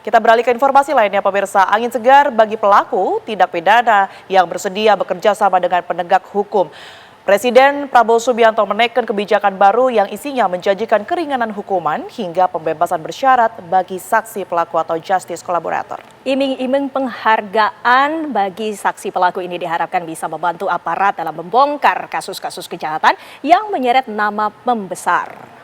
Kita beralih ke informasi lainnya, pemirsa. Angin segar bagi pelaku tindak pidana yang bersedia bekerja sama dengan penegak hukum. Presiden Prabowo Subianto menaikkan kebijakan baru yang isinya menjanjikan keringanan hukuman hingga pembebasan bersyarat bagi saksi pelaku atau justice collaborator. Iming-iming penghargaan bagi saksi pelaku ini diharapkan bisa membantu aparat dalam membongkar kasus-kasus kejahatan yang menyeret nama pembesar.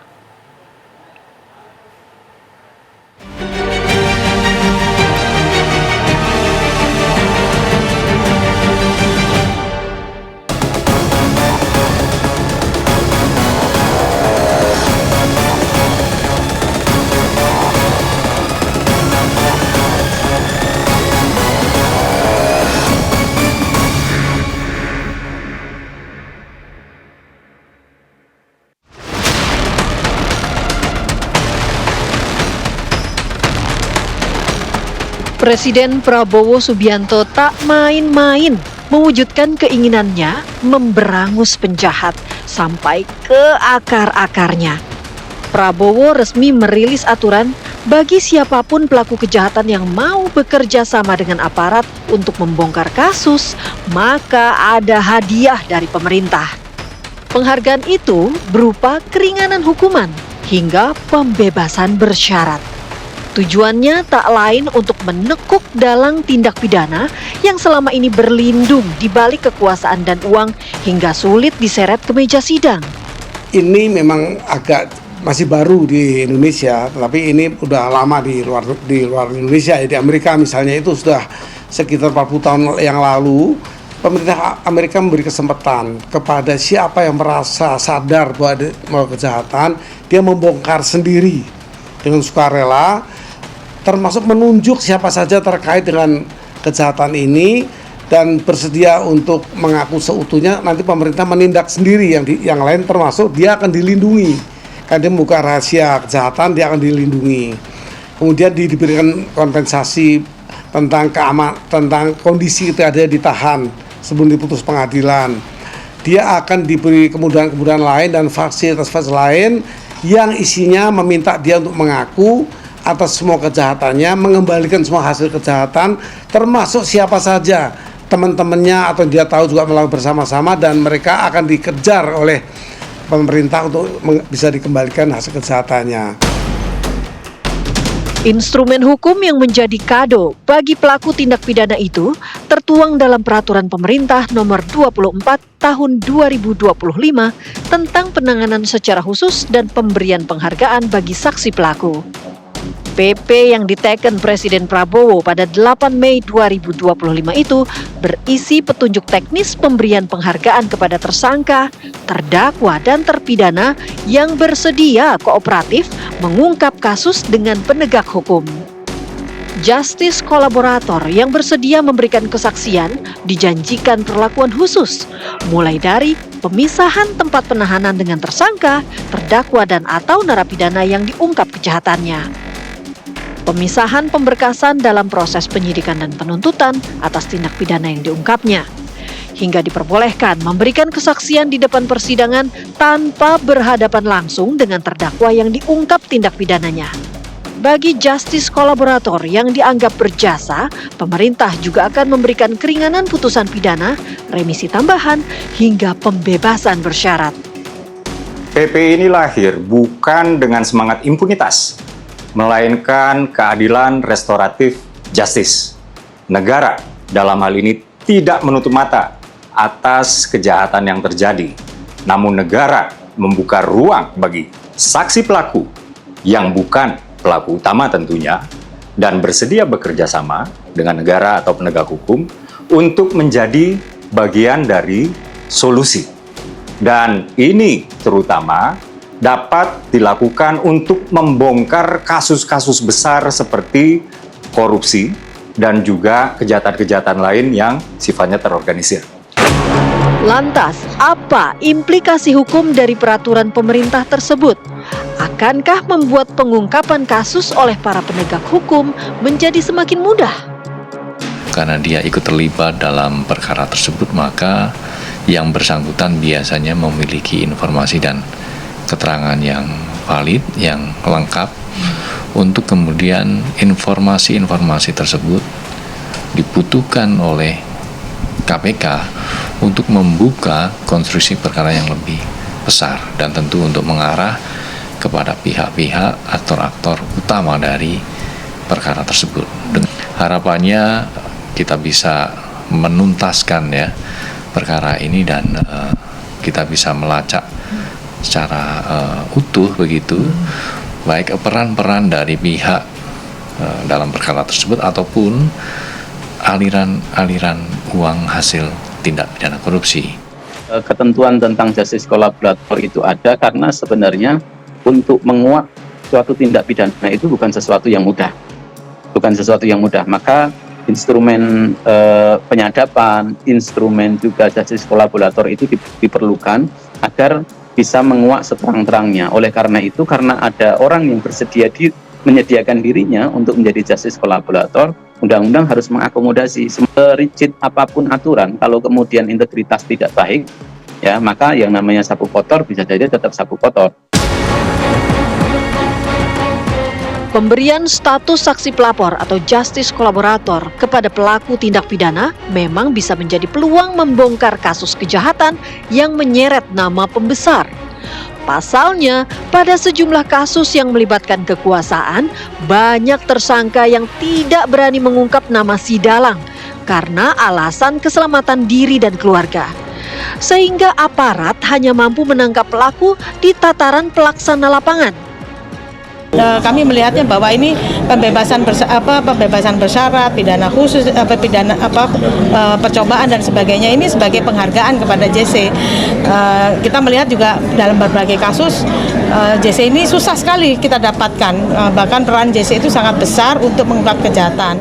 Presiden Prabowo Subianto tak main-main mewujudkan keinginannya memberangus penjahat sampai ke akar-akarnya. Prabowo resmi merilis aturan bagi siapapun pelaku kejahatan yang mau bekerja sama dengan aparat untuk membongkar kasus, maka ada hadiah dari pemerintah. Penghargaan itu berupa keringanan hukuman hingga pembebasan bersyarat. Tujuannya tak lain untuk menekuk dalang tindak pidana yang selama ini berlindung di balik kekuasaan dan uang hingga sulit diseret ke meja sidang. Ini memang agak masih baru di Indonesia, tapi ini udah lama di luar Indonesia. Di Amerika misalnya itu sudah sekitar 40 tahun yang lalu, pemerintah Amerika memberi kesempatan kepada siapa yang merasa sadar bahwa ada kejahatan, dia membongkar sendiri dengan sukarela, termasuk menunjuk siapa saja terkait dengan kejahatan ini dan bersedia untuk mengaku seutuhnya. Nanti pemerintah menindak sendiri yang lain, termasuk dia akan dilindungi. Kan dia membuka rahasia kejahatan, dia akan dilindungi. Kemudian diberikan kompensasi tentang kondisi ketika dia ditahan sebelum diputus pengadilan. Dia akan diberi kemudahan-kemudahan lain dan fasilitas lain yang isinya meminta dia untuk mengaku atas semua kejahatannya, mengembalikan semua hasil kejahatan, termasuk siapa saja teman-temannya atau dia tahu juga melakukan bersama-sama, dan mereka akan dikejar oleh pemerintah untuk bisa dikembalikan hasil kejahatannya. Instrumen hukum yang menjadi kado bagi pelaku tindak pidana itu tertuang dalam Peraturan Pemerintah Nomor 24 Tahun 2025 tentang penanganan secara khusus dan pemberian penghargaan bagi saksi pelaku. PP yang diteken Presiden Prabowo pada 8 Mei 2025 itu berisi petunjuk teknis pemberian penghargaan kepada tersangka, terdakwa, dan terpidana yang bersedia kooperatif mengungkap kasus dengan penegak hukum. Justice kolaborator yang bersedia memberikan kesaksian dijanjikan perlakuan khusus, mulai dari pemisahan tempat penahanan dengan tersangka, terdakwa, dan atau narapidana yang diungkap kejahatannya. Pemisahan pemberkasan dalam proses penyidikan dan penuntutan atas tindak pidana yang diungkapnya, hingga diperbolehkan memberikan kesaksian di depan persidangan tanpa berhadapan langsung dengan terdakwa yang diungkap tindak pidananya. Bagi justice kolaborator yang dianggap berjasa, pemerintah juga akan memberikan keringanan putusan pidana, remisi tambahan, hingga pembebasan bersyarat. PP ini lahir bukan dengan semangat impunitas, melainkan keadilan restoratif justice. Negara dalam hal ini tidak menutup mata atas kejahatan yang terjadi, namun negara membuka ruang bagi saksi pelaku yang bukan pelaku utama tentunya dan bersedia bekerja sama dengan negara atau penegak hukum untuk menjadi bagian dari solusi. Dan ini terutama dapat dilakukan untuk membongkar kasus-kasus besar seperti korupsi dan juga kejahatan-kejahatan lain yang sifatnya terorganisir. Lantas, apa implikasi hukum dari peraturan pemerintah tersebut? Akankah membuat pengungkapan kasus oleh para penegak hukum menjadi semakin mudah? Karena dia ikut terlibat dalam perkara tersebut, maka yang bersangkutan biasanya memiliki informasi dan keterangan yang valid, yang lengkap untuk kemudian informasi-informasi tersebut dibutuhkan oleh KPK untuk membuka konstruksi perkara yang lebih besar dan tentu untuk mengarah kepada pihak-pihak aktor-aktor utama dari perkara tersebut. Harapannya kita bisa menuntaskan ya perkara ini dan kita bisa melacak secara utuh begitu, baik peran-peran dari pihak dalam perkara tersebut ataupun aliran uang hasil tindak pidana korupsi. Ketentuan tentang justice kolaborator itu ada karena sebenarnya untuk menguak suatu tindak pidana itu bukan sesuatu yang mudah. Maka instrumen penyadapan, instrumen juga justice kolaborator itu diperlukan agar bisa menguak seterang-terangnya. Oleh karena itu, karena ada orang yang bersedia menyediakan dirinya untuk menjadi justice kolaborator, undang-undang harus mengakomodasi. Serigid apapun aturan, kalau kemudian integritas tidak baik, ya maka yang namanya sapu kotor bisa jadi tetap sapu kotor. Pemberian status saksi pelapor atau justice kolaborator kepada pelaku tindak pidana memang bisa menjadi peluang membongkar kasus kejahatan yang menyeret nama pembesar. Pasalnya, pada sejumlah kasus yang melibatkan kekuasaan, banyak tersangka yang tidak berani mengungkap nama si dalang karena alasan keselamatan diri dan keluarga. Sehingga aparat hanya mampu menangkap pelaku di tataran pelaksana lapangan. Kami melihatnya bahwa ini pembebasan bersyarat, pidana khusus, percobaan dan sebagainya ini sebagai penghargaan kepada JC. Kita melihat juga dalam berbagai kasus JC ini susah sekali kita dapatkan, bahkan peran JC itu sangat besar untuk mengungkap kejahatan.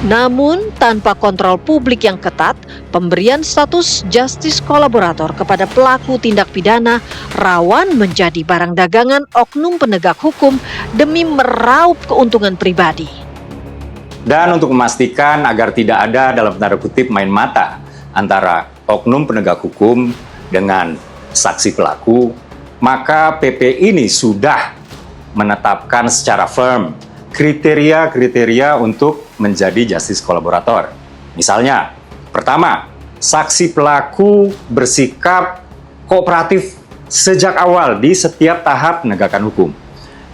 Namun, tanpa kontrol publik yang ketat, pemberian status justice kolaborator kepada pelaku tindak pidana rawan menjadi barang dagangan oknum penegak hukum demi meraup keuntungan pribadi. Dan untuk memastikan agar tidak ada dalam tanda kutip main mata antara oknum penegak hukum dengan saksi pelaku, maka PP ini sudah menetapkan secara firm kriteria-kriteria untuk menjadi justice kolaborator. Misalnya, pertama, saksi pelaku bersikap kooperatif sejak awal di setiap tahap penegakan hukum.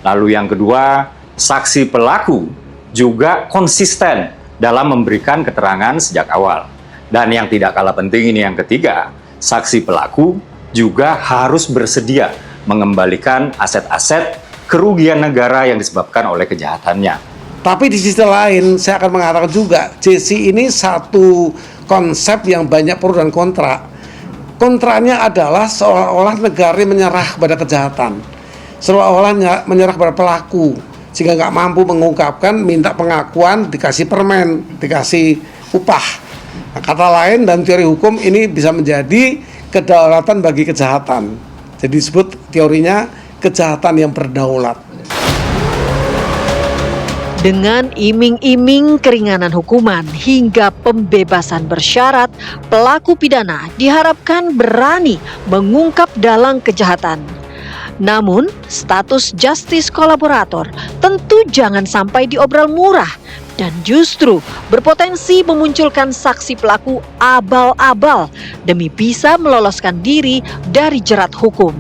Lalu yang kedua, saksi pelaku juga konsisten dalam memberikan keterangan sejak awal. Dan yang tidak kalah penting ini yang ketiga, saksi pelaku juga harus bersedia mengembalikan aset-aset kerugian negara yang disebabkan oleh kejahatannya. Tapi di sisi lain, saya akan mengatakan juga, JC ini satu konsep yang banyak pro dan kontra. Kontranya adalah seolah-olah negara menyerah pada kejahatan, seolah-olah menyerah pada pelaku, sehingga nggak mampu mengungkapkan, minta pengakuan, dikasih permen, dikasih upah. Nah, kata lain, dalam teori hukum ini bisa menjadi kedaulatan bagi kejahatan. Jadi disebut teorinya kejahatan yang berdaulat. Dengan iming-iming keringanan hukuman hingga pembebasan bersyarat, pelaku pidana diharapkan berani mengungkap dalang kejahatan. Namun, status justice kolaborator tentu jangan sampai diobral murah dan justru berpotensi memunculkan saksi pelaku abal-abal demi bisa meloloskan diri dari jerat hukum.